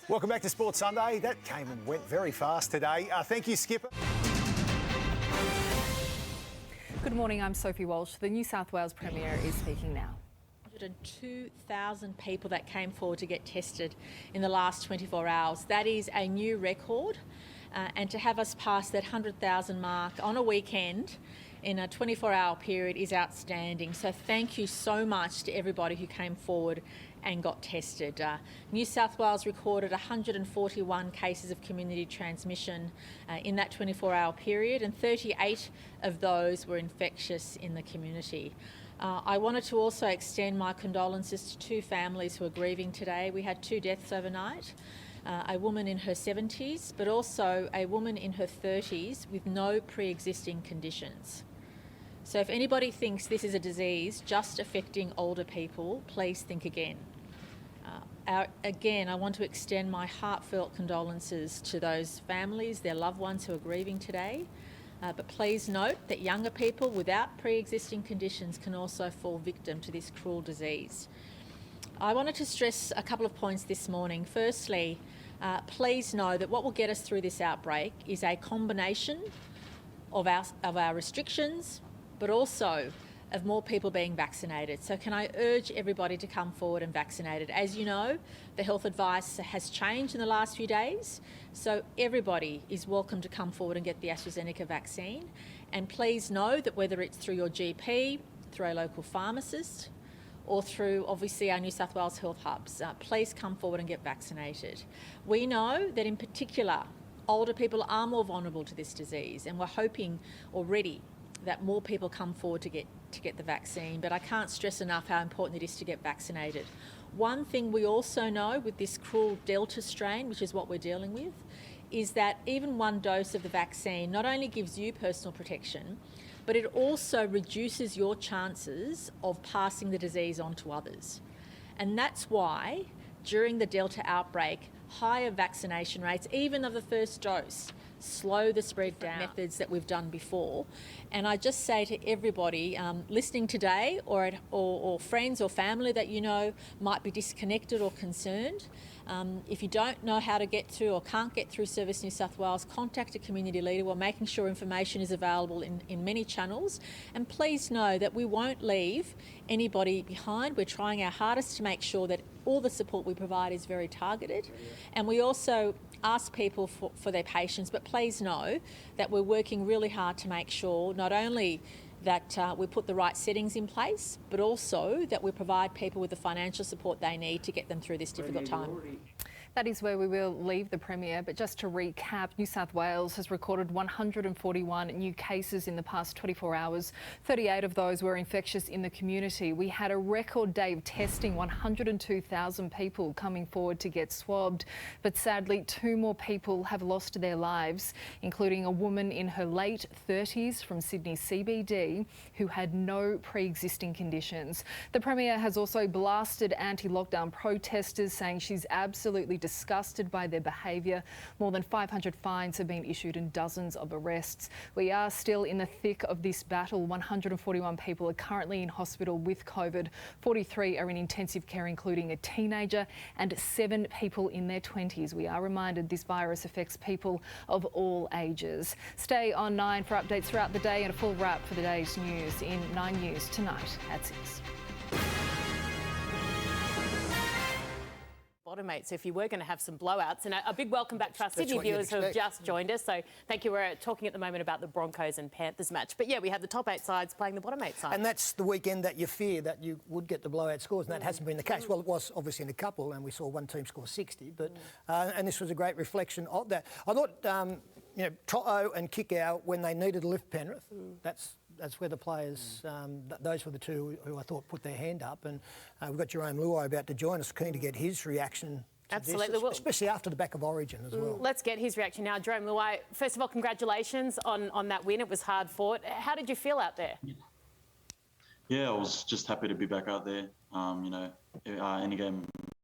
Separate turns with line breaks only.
Welcome back to Sports Sunday. That came and went very fast today. Thank you, Skipper.
Good morning, I'm Sophie Walsh. The New South Wales Premier is speaking now.
102,000 people that came forward to get tested in the last 24 hours. That is a new record. And to have us pass that 100,000 mark on a weekend in a 24-hour period is outstanding. So thank you so much to everybody who came forward and got tested. New South Wales recorded 141 cases of community transmission in that 24-hour period, and 38 of those were infectious in the community. I wanted to also extend my condolences to two families who are grieving today. We had two deaths overnight. A woman in her 70s, but also a woman in her 30s with no pre-existing conditions. So if anybody thinks this is a disease just affecting older people, please think again. Again, I want to extend my heartfelt condolences to those families, their loved ones who are grieving today. But please note that younger people without pre-existing conditions can also fall victim to this cruel disease. I wanted to stress a couple of points this morning. Firstly, please know that what will get us through this outbreak is a combination of our restrictions, but also of more people being vaccinated. So can I urge everybody to come forward and vaccinate? As you know, the health advice has changed in the last few days, so everybody is welcome to come forward and get the AstraZeneca vaccine. And please know that whether it's through your GP, through a local pharmacist, or through, obviously, our New South Wales health hubs, please come forward and get vaccinated. We know that in particular, older people are more vulnerable to this disease, and we're hoping already that more people come forward to get the vaccine, but I can't stress enough how important it is to get vaccinated. One thing we also know with this cruel Delta strain, which is what we're dealing with, is that even one dose of the vaccine not only gives you personal protection, but it also reduces your chances of passing the disease on to others. And that's why, during the Delta outbreak, higher vaccination rates, even of the first dose, slow the spread down. Methods that we've done before. And I just say to everybody listening today, or friends or family that you know might be disconnected or concerned, if you don't know how to get through or can't get through Service New South Wales, contact a community leader. We're making sure information is available in many channels. And please know that we won't leave anybody behind. We're trying our hardest to make sure that all the support we provide is very targeted. And we also ask people for their patience, but please know that we're working really hard to make sure not only that we put the right settings in place, but also that we provide people with the financial support they need to get them through this difficult time.
That is where we will leave the Premier, but just to recap, New South Wales has recorded 141 new cases in the past 24 hours. 38 of those were infectious in the community. We had a record day of testing, 102,000 people coming forward to get swabbed, but sadly 2 more people have lost their lives, including a woman in her late 30s from Sydney CBD who had no pre-existing conditions. The Premier has also blasted anti-lockdown protesters, saying she's absolutely disgusted by their behaviour. More than 500 fines have been issued and dozens of arrests. We are still in the thick of this battle. 141 people are currently in hospital with COVID. 43 are in intensive care, including a teenager, and 7 people in their 20s. We are reminded this virus affects people of all ages. Stay on 9 for updates throughout the day and a full wrap for the day's news in 9 News tonight at 6.
Mate, so if you were going to have some blowouts, and a big welcome back to our Sydney viewers who have just joined us. So thank you. We're talking at the moment about the Broncos and Panthers match. But yeah, we had the top 8 sides playing the bottom 8 sides.
And that's the weekend that you fear that you would get the blowout scores, and that hasn't been the case. Well, it was obviously in a couple, and we saw one team score 60, but and this was a great reflection of that. I thought, Trotto and Kickout, when they needed a lift Penrith, that's where the players, those were the two who I thought put their hand up. And we've got Jerome Luai about to join us, keen to get his reaction to
Absolutely.
this, especially after the back of Origin as well.
Let's get his reaction now. Jerome Luai, first of all, congratulations on that win. It was hard fought. How did you feel out there?
Yeah, I was just happy to be back out there. Any game